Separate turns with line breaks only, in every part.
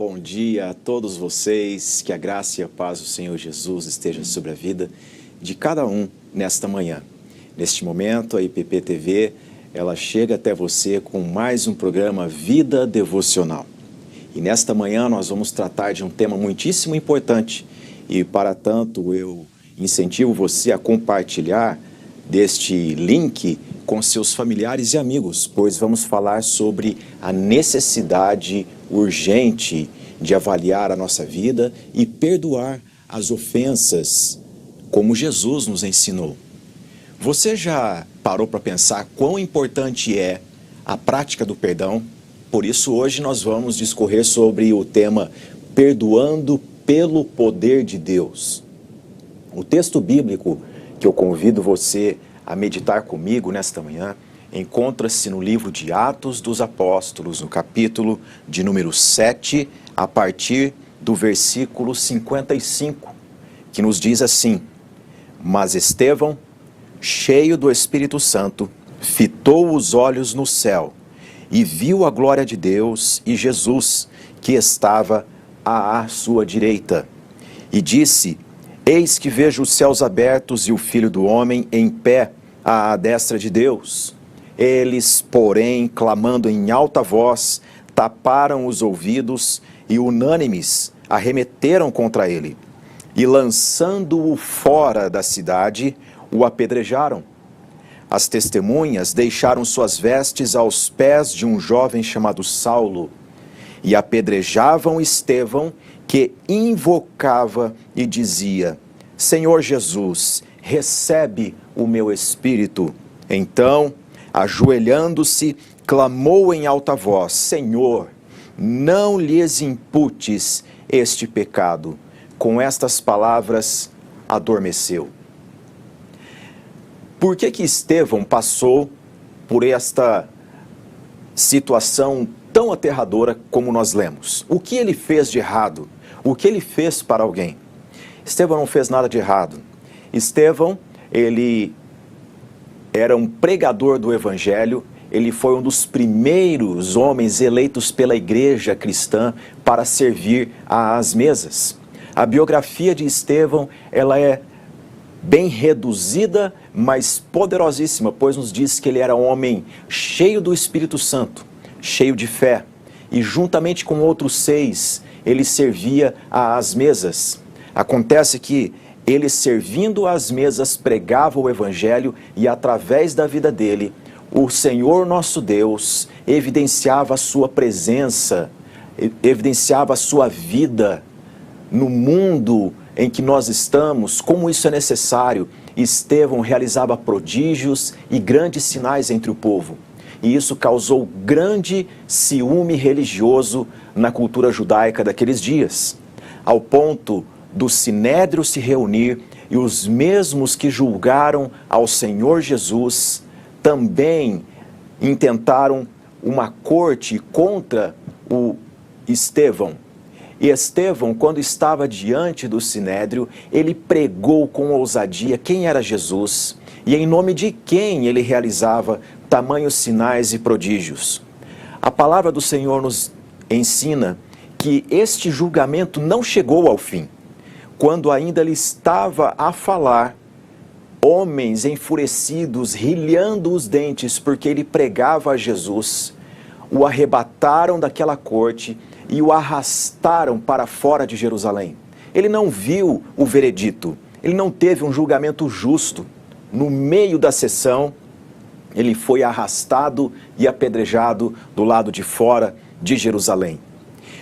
bom dia a todos vocês, que a graça e a paz do Senhor Jesus esteja sobre a vida de cada um nesta manhã. Neste momento, a IPP TV, ela chega até você com mais um programa Vida Devocional. E nesta manhã nós vamos tratar de um tema muitíssimo importante e, para tanto, eu incentivo você a compartilhar deste link com seus familiares e amigos, pois vamos falar sobre a necessidade urgente de avaliar a nossa vida e perdoar as ofensas, como Jesus nos ensinou. Você já parou para pensar quão importante é a prática do perdão? Por isso, hoje nós vamos discorrer sobre o tema Perdoando pelo Poder de Deus. O texto bíblico que eu convido você a meditar comigo nesta manhã encontra-se no livro de Atos dos Apóstolos, no capítulo de número 7, a partir do versículo 55, que nos diz assim: Mas Estevão, cheio do Espírito Santo, fitou os olhos no céu e viu a glória de Deus e Jesus, que estava à sua direita, e disse: Eis que vejo os céus abertos e o Filho do Homem em pé à destra de Deus. Eles, porém, clamando em alta voz, taparam os ouvidos e, unânimes, arremeteram contra ele. E, lançando-o fora da cidade, o apedrejaram. As testemunhas deixaram suas vestes aos pés de um jovem chamado Saulo e apedrejavam Estevão, que invocava e dizia: Senhor Jesus, recebe o meu espírito. Então, ajoelhando-se, clamou em alta voz: Senhor, não lhes imputes este pecado. Com estas palavras, adormeceu. Por que Estevão passou por esta situação tão aterradora como nós lemos? O que ele fez de errado? O que ele fez para alguém? Estevão não fez nada de errado. Estevão, ele era um pregador do Evangelho, ele foi um dos primeiros homens eleitos pela igreja cristã para servir às mesas. A biografia de Estevão, ela é bem reduzida, mas poderosíssima, pois nos diz que ele era um homem cheio do Espírito Santo, cheio de fé, e juntamente com outros 6, ele servia às mesas. Acontece que ele, servindo às mesas, pregava o Evangelho e, através da vida dele, o Senhor nosso Deus evidenciava a sua presença, evidenciava a sua vida no mundo em que nós estamos, como isso é necessário. Estevão realizava prodígios e grandes sinais entre o povo. E isso causou grande ciúme religioso na cultura judaica daqueles dias, ao ponto do Sinédrio se reunir e os mesmos que julgaram ao Senhor Jesus também intentaram uma corte contra o Estevão. E Estevão, quando estava diante do Sinédrio, ele pregou com ousadia quem era Jesus e em nome de quem ele realizava tamanhos sinais e prodígios. A palavra do Senhor nos ensina que este julgamento não chegou ao fim. Quando ainda ele estava a falar, homens enfurecidos, rilhando os dentes porque ele pregava a Jesus, o arrebataram daquela corte e o arrastaram para fora de Jerusalém. Ele não viu o veredito, ele não teve um julgamento justo. No meio da sessão, ele foi arrastado e apedrejado do lado de fora de Jerusalém.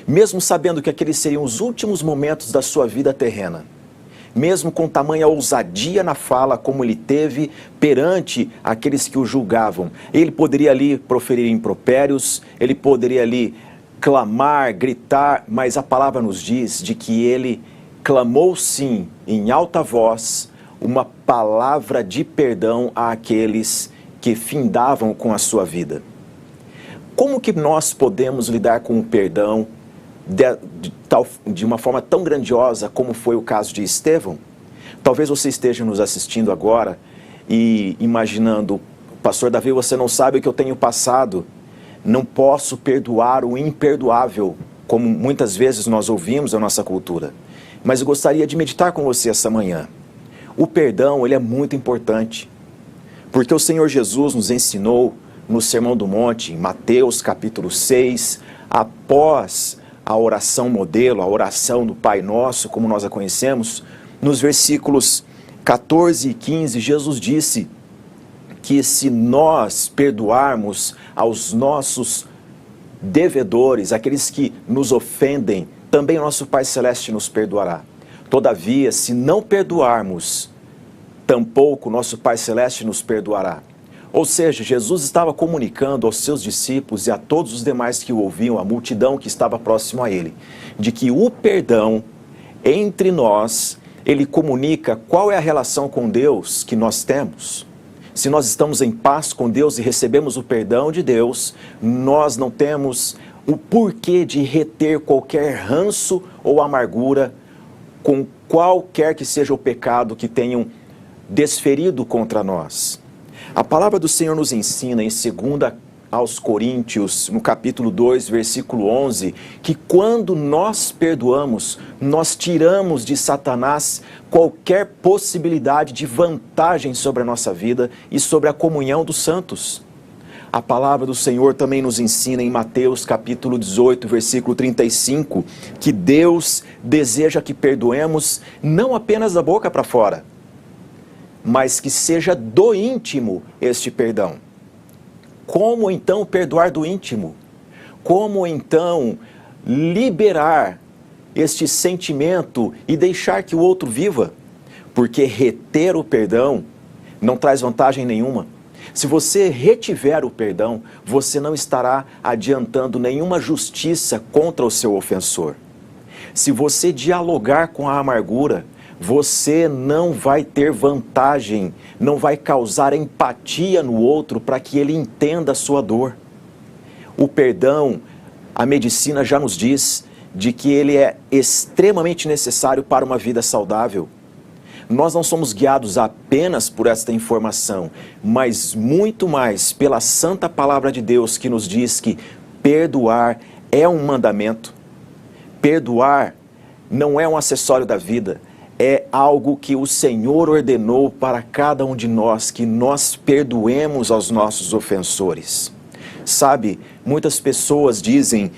Mesmo sabendo que aqueles seriam os últimos momentos da sua vida terrena, mesmo com tamanha ousadia na fala como ele teve perante aqueles que o julgavam, ele poderia ali proferir impropérios, ele poderia ali clamar, gritar, mas a palavra nos diz de que ele clamou sim, em alta voz, uma palavra de perdão àqueles que findavam com a sua vida. Como que nós podemos lidar com o perdão de uma forma tão grandiosa como foi o caso de Estevão? Talvez você esteja nos assistindo agora e imaginando: Pastor Davi, você não sabe o que eu tenho passado, não posso perdoar o imperdoável, como muitas vezes nós ouvimos a nossa cultura. Mas eu gostaria de meditar com você essa manhã. O perdão, ele é muito importante, porque o Senhor Jesus nos ensinou no Sermão do Monte, em Mateus capítulo 6, após a oração modelo, a oração do Pai Nosso, como nós a conhecemos, nos versículos 14 e 15, Jesus disse que se nós perdoarmos aos nossos devedores, aqueles que nos ofendem, também nosso Pai Celeste nos perdoará. Todavia, se não perdoarmos, tampouco nosso Pai Celeste nos perdoará. Ou seja, Jesus estava comunicando aos seus discípulos e a todos os demais que o ouviam, a multidão que estava próximo a ele, de que o perdão entre nós, ele comunica qual é a relação com Deus que nós temos. Se nós estamos em paz com Deus e recebemos o perdão de Deus, nós não temos o porquê de reter qualquer ranço ou amargura com qualquer que seja o pecado que tenham desferido contra nós. A palavra do Senhor nos ensina em 2 aos Coríntios, no capítulo 2, versículo 11, que quando nós perdoamos, nós tiramos de Satanás qualquer possibilidade de vantagem sobre a nossa vida e sobre a comunhão dos santos. A palavra do Senhor também nos ensina em Mateus capítulo 18, versículo 35, que Deus deseja que perdoemos não apenas da boca para fora, mas que seja do íntimo este perdão. Como então perdoar do íntimo? Como então liberar este sentimento e deixar que o outro viva? Porque reter o perdão não traz vantagem nenhuma. Se você retiver o perdão, você não estará adiantando nenhuma justiça contra o seu ofensor. Se você dialogar com a amargura, você não vai ter vantagem, não vai causar empatia no outro para que ele entenda a sua dor. O perdão, a medicina já nos diz de que ele é extremamente necessário para uma vida saudável. Nós não somos guiados apenas por esta informação, mas muito mais pela santa palavra de Deus que nos diz que perdoar é um mandamento. Perdoar não é um acessório da vida. É algo que o Senhor ordenou para cada um de nós, que nós perdoemos aos nossos ofensores. Sabe, muitas pessoas dizem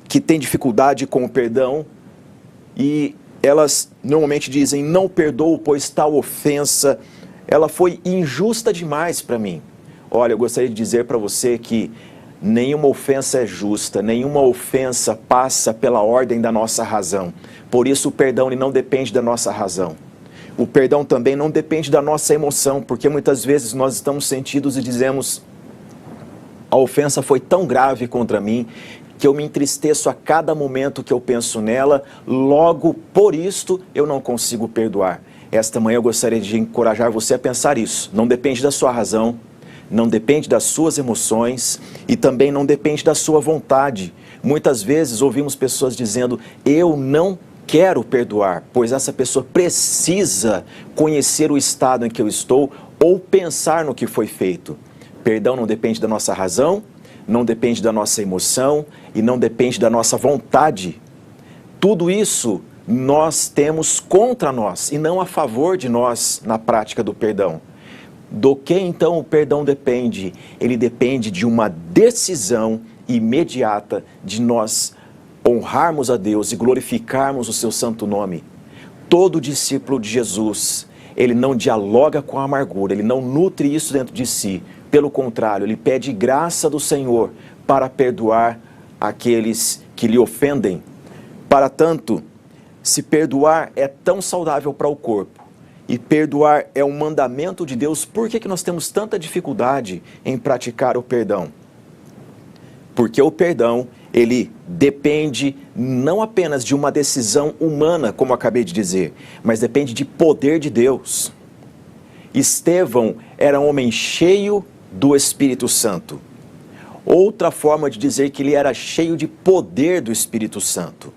que têm dificuldade com o perdão e elas normalmente dizem, não perdoo, pois tal ofensa, ela foi injusta demais para mim. Olha, eu gostaria de dizer para você que nenhuma ofensa é justa, nenhuma ofensa passa pela ordem da nossa razão. Por isso o perdão ele não depende da nossa razão. O perdão também não depende da nossa emoção, porque muitas vezes nós estamos sentidos e dizemos, a ofensa foi tão grave contra mim, que eu me entristeço a cada momento que eu penso nela, logo por isto eu não consigo perdoar. Esta manhã eu gostaria de encorajar você a pensar isso. Não depende da sua razão, não depende das suas emoções e também não depende da sua vontade. Muitas vezes ouvimos pessoas dizendo, eu não quero perdoar, pois essa pessoa precisa conhecer o estado em que eu estou ou pensar no que foi feito. Perdão não depende da nossa razão, não depende da nossa emoção e não depende da nossa vontade. Tudo isso nós temos contra nós e não a favor de nós na prática do perdão. Do que então o perdão depende? Ele depende de uma decisão imediata de nós honrarmos a Deus e glorificarmos o seu santo nome. Todo discípulo de Jesus, ele não dialoga com a amargura, ele não nutre isso dentro de si. Pelo contrário, ele pede graça do Senhor para perdoar aqueles que lhe ofendem. Para tanto, se perdoar é tão saudável para o corpo e perdoar é um mandamento de Deus, por que nós temos tanta dificuldade em praticar o perdão? Porque o perdão, ele depende não apenas de uma decisão humana, como acabei de dizer, mas depende de poder de Deus. Estevão era um homem cheio do Espírito Santo. Outra forma de dizer que ele era cheio de poder do Espírito Santo.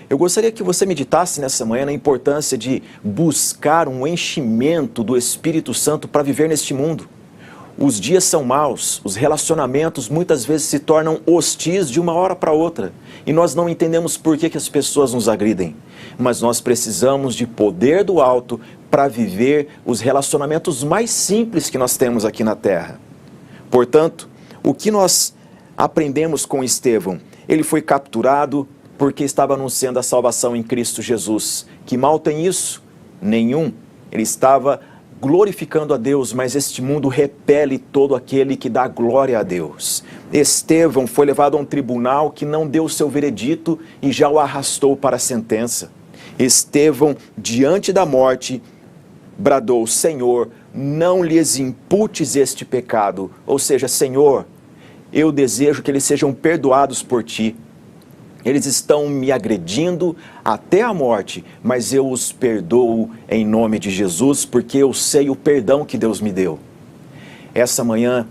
Eu gostaria que você meditasse nessa manhã na importância de buscar um enchimento do Espírito Santo para viver neste mundo. Os dias são maus, os relacionamentos muitas vezes se tornam hostis de uma hora para outra. E nós não entendemos por que as pessoas nos agridem. Mas nós precisamos de poder do alto para viver os relacionamentos mais simples que nós temos aqui na terra. Portanto, o que nós aprendemos com Estevão? Ele foi capturado porque estava anunciando a salvação em Cristo Jesus. Que mal tem isso? Nenhum. Ele estava glorificando a Deus, mas este mundo repele todo aquele que dá glória a Deus. Estevão foi levado a um tribunal que não deu o seu veredito e já o arrastou para a sentença. Estevão, diante da morte, bradou: Senhor, não lhes imputes este pecado. Ou seja, Senhor, eu desejo que eles sejam perdoados por Ti. Eles estão me agredindo até a morte, mas eu os perdoo em nome de Jesus, porque eu sei o perdão que Deus me deu. Essa manhã,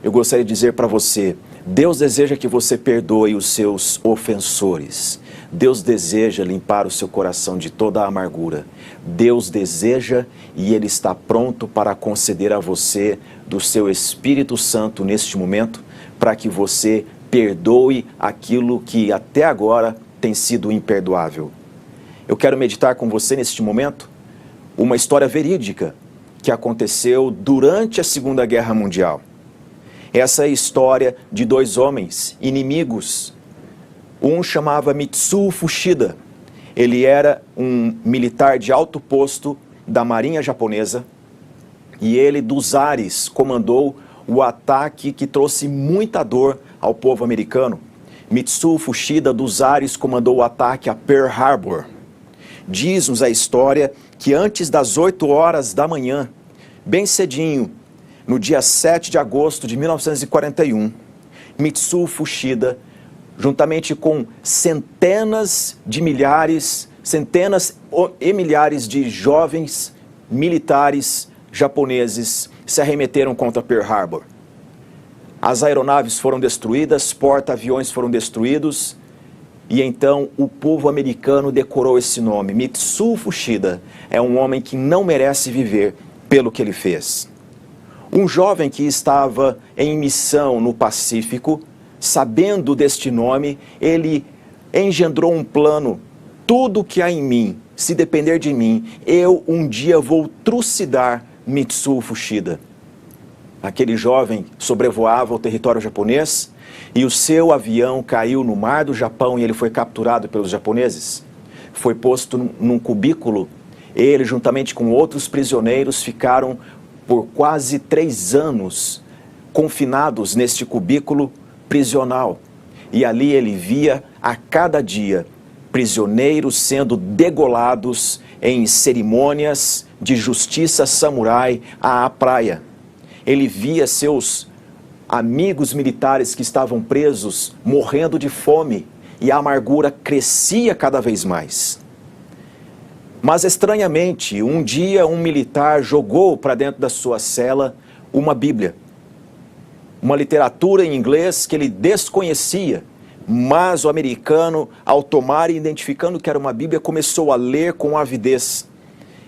eu gostaria de dizer para você, Deus deseja que você perdoe os seus ofensores. Deus deseja limpar o seu coração de toda a amargura. Deus deseja e Ele está pronto para conceder a você do seu Espírito Santo neste momento, para que você perdoe aquilo que até agora tem sido imperdoável. Eu quero meditar com você neste momento uma história verídica que aconteceu durante a Segunda Guerra Mundial. Essa é a história de dois homens inimigos. Um chamava Mitsuo Fuchida. Ele era um militar de alto posto da Marinha Japonesa e ele, dos ares, comandou o ataque que trouxe muita dor ao povo americano. Mitsuo Fuchida, dos ares, comandou o ataque a Pearl Harbor. Diz-nos a história que antes das 8 horas da manhã, bem cedinho, no dia 7 de agosto de 1941, Mitsuo Fuchida, juntamente com centenas e milhares de jovens militares japoneses, se arremeteram contra Pearl Harbor. As aeronaves foram destruídas, porta-aviões foram destruídos, e então o povo americano decorou esse nome. Mitsuo Fuchida é um homem que não merece viver pelo que ele fez. Um jovem que estava em missão no Pacífico, sabendo deste nome, ele engendrou um plano: tudo que há em mim, se depender de mim, eu um dia vou trucidar Mitsuo Fuchida. Aquele jovem sobrevoava o território japonês e o seu avião caiu no mar do Japão e ele foi capturado pelos japoneses. Foi posto num cubículo. Ele, juntamente com outros prisioneiros, ficaram por quase 3 anos confinados neste cubículo prisional. E ali ele via a cada dia prisioneiros sendo degolados em cerimônias de justiça samurai à praia. Ele via seus amigos militares que estavam presos morrendo de fome e a amargura crescia cada vez mais. Mas estranhamente, um dia um militar jogou para dentro da sua cela uma Bíblia, uma literatura em inglês que ele desconhecia, mas o americano, ao tomar e identificando que era uma Bíblia, começou a ler com avidez.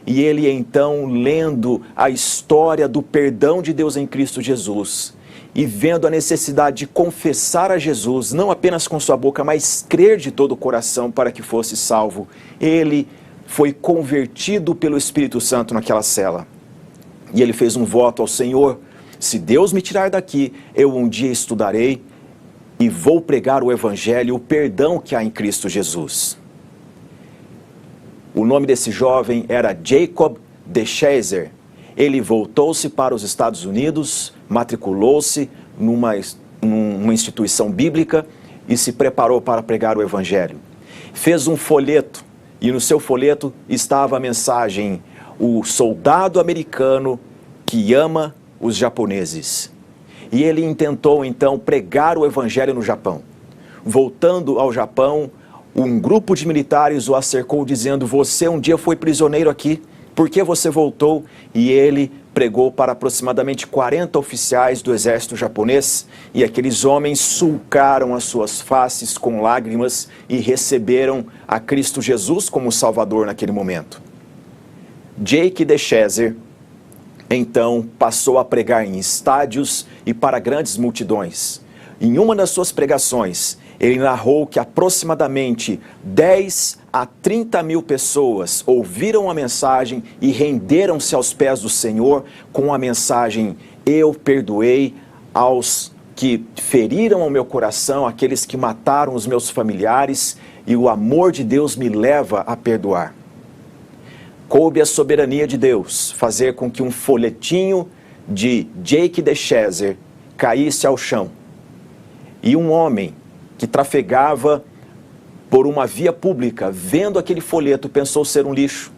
E ele então, lendo a história do perdão de Deus em Cristo Jesus, e vendo a necessidade de confessar a Jesus, não apenas com sua boca, mas crer de todo o coração para que fosse salvo, ele foi convertido pelo Espírito Santo naquela cela. E ele fez um voto ao Senhor: se Deus me tirar daqui, eu um dia estudarei e vou pregar o Evangelho, o perdão que há em Cristo Jesus. O nome desse jovem era Jacob DeShazer. Ele voltou-se para os Estados Unidos, matriculou-se numa instituição bíblica e se preparou para pregar o Evangelho. Fez um folheto e no seu folheto estava a mensagem: o soldado americano que ama os japoneses. E ele intentou então pregar o Evangelho no Japão. Voltando ao Japão, um grupo de militares o acercou dizendo: você um dia foi prisioneiro aqui, por que você voltou? E ele pregou para aproximadamente 40 oficiais do exército japonês, e aqueles homens sulcaram as suas faces com lágrimas e receberam a Cristo Jesus como Salvador naquele momento. Jake DeShazer Então passou a pregar em estádios e para grandes multidões. Em uma das suas pregações, ele narrou que aproximadamente 10 a 30 mil pessoas ouviram a mensagem e renderam-se aos pés do Senhor com a mensagem: eu perdoei aos que feriram o meu coração, aqueles que mataram os meus familiares, e o amor de Deus me leva a perdoar. Coube a soberania de Deus fazer com que um folhetinho de J.K. DeShazer caísse ao chão. E um homem que trafegava por uma via pública, vendo aquele folheto, pensou ser um lixo.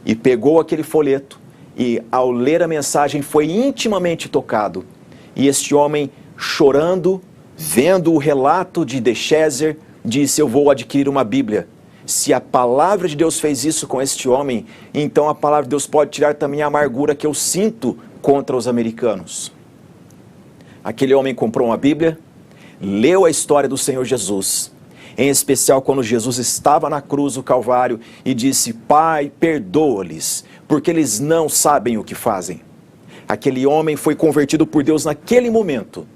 E pegou aquele folheto e, ao ler a mensagem, foi intimamente tocado. E este homem, chorando, vendo o relato de DeShazer, disse: eu vou adquirir uma Bíblia. Se a palavra de Deus fez isso com este homem, então a palavra de Deus pode tirar também a amargura que eu sinto contra os americanos. Aquele homem comprou uma Bíblia, leu a história do Senhor Jesus, em especial quando Jesus estava na cruz do Calvário e disse: Pai, perdoa-lhes, porque eles não sabem o que fazem. Aquele homem foi convertido por Deus naquele momento,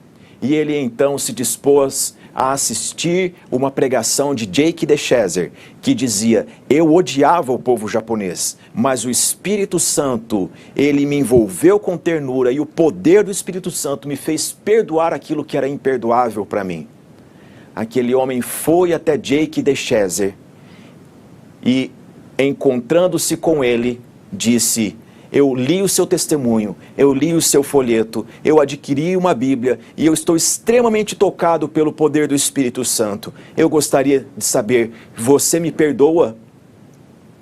e ele então se dispôs a assistir uma pregação de J.K. DeShazer, que dizia: eu odiava o povo japonês, mas o Espírito Santo, ele me envolveu com ternura, e o poder do Espírito Santo me fez perdoar aquilo que era imperdoável para mim. Aquele homem foi até J.K. DeShazer e, encontrando-se com ele, disse: eu li o seu testemunho, eu li o seu folheto, eu adquiri uma Bíblia e eu estou extremamente tocado pelo poder do Espírito Santo. Eu gostaria de saber, você me perdoa?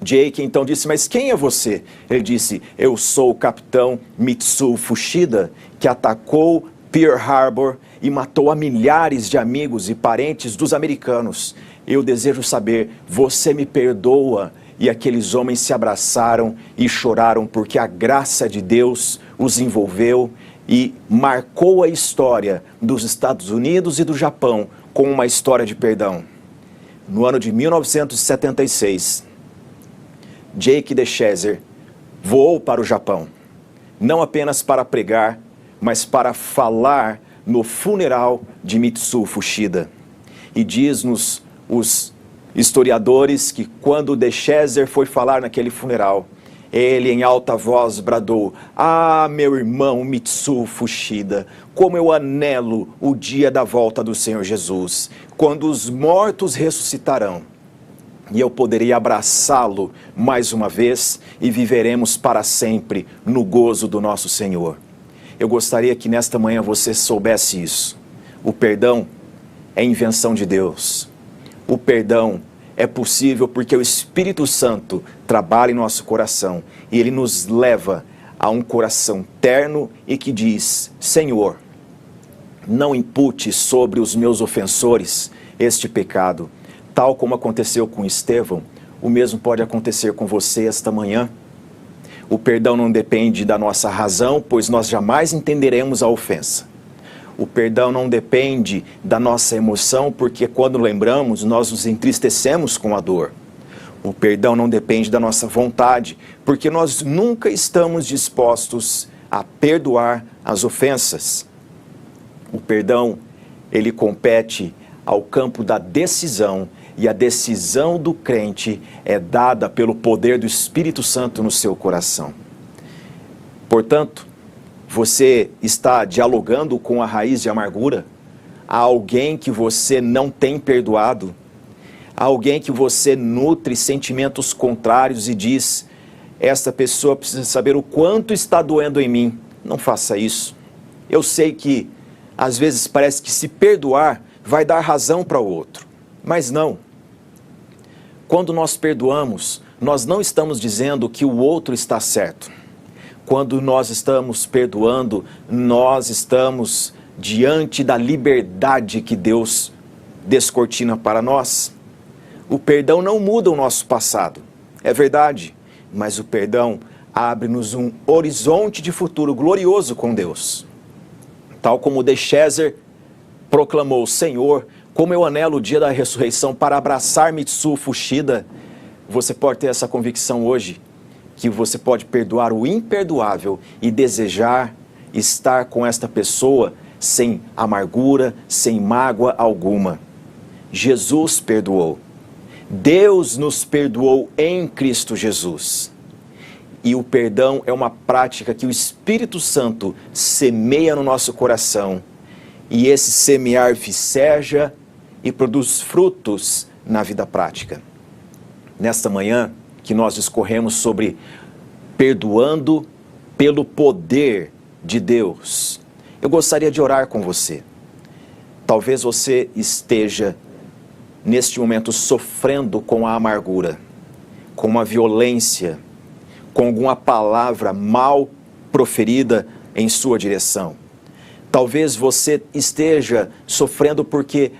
J.K. então disse: mas quem é você? Ele disse: eu sou o capitão Mitsuo Fuchida, que atacou Pearl Harbor e matou a milhares de amigos e parentes dos americanos. Eu desejo saber, você me perdoa? E aqueles homens se abraçaram e choraram, porque a graça de Deus os envolveu e marcou a história dos Estados Unidos e do Japão com uma história de perdão. No ano de 1976, J.K. DeShazer voou para o Japão, não apenas para pregar, mas para falar no funeral de Mitsuo Fuchida. E diz-nos os historiadores que quando DeShazer foi falar naquele funeral, ele em alta voz bradou: ah, meu irmão Mitsuo Fuchida, como eu anelo o dia da volta do Senhor Jesus, quando os mortos ressuscitarão, e eu poderei abraçá-lo mais uma vez e viveremos para sempre no gozo do nosso Senhor. Eu gostaria que nesta manhã você soubesse isso. O perdão é invenção de Deus. O perdão é possível porque o Espírito Santo trabalha em nosso coração e ele nos leva a um coração terno e que diz: Senhor, não impute sobre os meus ofensores este pecado. Tal como aconteceu com Estevão, o mesmo pode acontecer com você esta manhã. O perdão não depende da nossa razão, pois nós jamais entenderemos a ofensa. O perdão não depende da nossa emoção, porque quando lembramos, nós nos entristecemos com a dor. O perdão não depende da nossa vontade, porque nós nunca estamos dispostos a perdoar as ofensas. O perdão, ele compete ao campo da decisão, e a decisão do crente é dada pelo poder do Espírito Santo no seu coração. Portanto, você está dialogando com a raiz de amargura? Há alguém que você não tem perdoado? Há alguém que você nutre sentimentos contrários e diz: esta pessoa precisa saber o quanto está doendo em mim. Não faça isso. Eu sei que às vezes parece que se perdoar vai dar razão para o outro, mas não. Quando nós perdoamos, nós não estamos dizendo que o outro está certo. Quando nós estamos perdoando, nós estamos diante da liberdade que Deus descortina para nós. O perdão não muda o nosso passado, é verdade, mas o perdão abre-nos um horizonte de futuro glorioso com Deus. Tal como DeShazer proclamou: Senhor, como eu anelo o dia da ressurreição para abraçar Mitsuo Fuchida, você pode ter essa convicção hoje, que você pode perdoar o imperdoável e desejar estar com esta pessoa sem amargura, sem mágoa alguma. Jesus perdoou. Deus nos perdoou em Cristo Jesus. E o perdão é uma prática que o Espírito Santo semeia no nosso coração. E esse semear viceja e produz frutos na vida prática. Nesta manhã, que nós discorremos sobre perdoando pelo poder de Deus, eu gostaria de orar com você. Talvez você esteja, neste momento, sofrendo com a amargura, com uma violência, com alguma palavra mal proferida em sua direção. Talvez você esteja sofrendo porque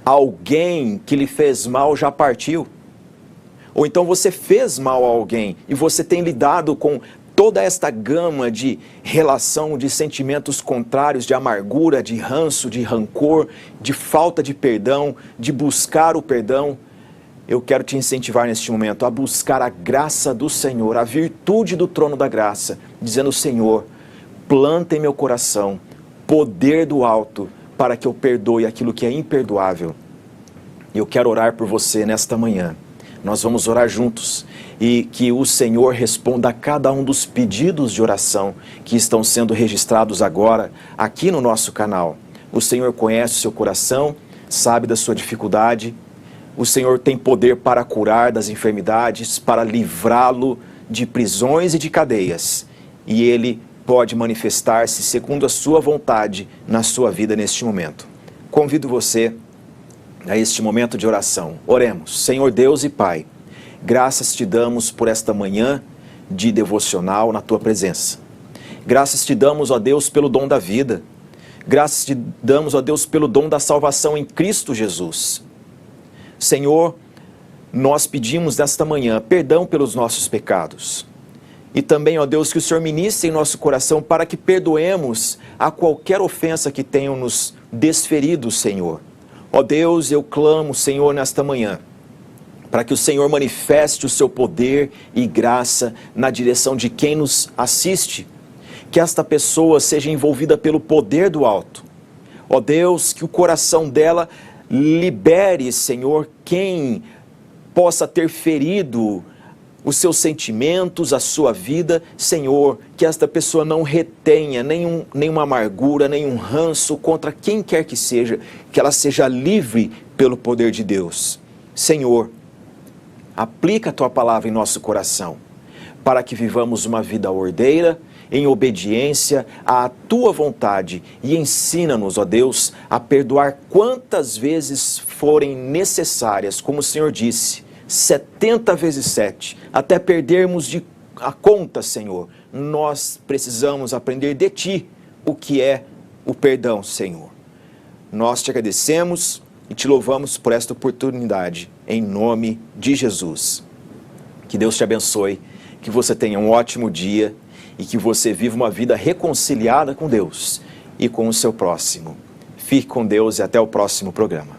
alguém que lhe fez mal já partiu. Ou então você fez mal a alguém e você tem lidado com toda esta gama de relação, de sentimentos contrários, de amargura, de ranço, de rancor, de falta de perdão, de buscar o perdão. Eu quero te incentivar neste momento a buscar a graça do Senhor, a virtude do trono da graça, dizendo: Senhor, planta em meu coração poder do alto para que eu perdoe aquilo que é imperdoável. Eu quero orar por você nesta manhã. Nós vamos orar juntos e que o Senhor responda a cada um dos pedidos de oração que estão sendo registrados agora aqui no nosso canal. O Senhor conhece o seu coração, sabe da sua dificuldade. O Senhor tem poder para curar das enfermidades, para livrá-lo de prisões e de cadeias. E Ele pode manifestar-se segundo a sua vontade na sua vida neste momento. Convido você a este momento de oração. Oremos. Senhor Deus e Pai, graças te damos por esta manhã de devocional na Tua presença. Graças te damos, ó Deus, pelo dom da vida. Graças te damos, ó Deus, pelo dom da salvação em Cristo Jesus. Senhor, nós pedimos nesta manhã perdão pelos nossos pecados. E também, ó Deus, que o Senhor ministre em nosso coração para que perdoemos a qualquer ofensa que tenham nos desferido, Senhor. Ó Deus, eu clamo, Senhor, nesta manhã, para que o Senhor manifeste o seu poder e graça na direção de quem nos assiste. Que esta pessoa seja envolvida pelo poder do alto. Ó Deus, que o coração dela libere, Senhor, quem possa ter ferido os seus sentimentos, a sua vida. Senhor, que esta pessoa não retenha nenhuma amargura, nenhum ranço contra quem quer que seja, que ela seja livre pelo poder de Deus. Senhor, aplica a Tua palavra em nosso coração, para que vivamos uma vida ordeira, em obediência à Tua vontade, e ensina-nos, ó Deus, a perdoar quantas vezes forem necessárias, como o Senhor disse, 70 vezes 7, até perdermos a conta, Senhor. Nós precisamos aprender de Ti o que é o perdão, Senhor. Nós te agradecemos e te louvamos por esta oportunidade, em nome de Jesus. Que Deus te abençoe, que você tenha um ótimo dia e que você viva uma vida reconciliada com Deus e com o seu próximo. Fique com Deus e até o próximo programa.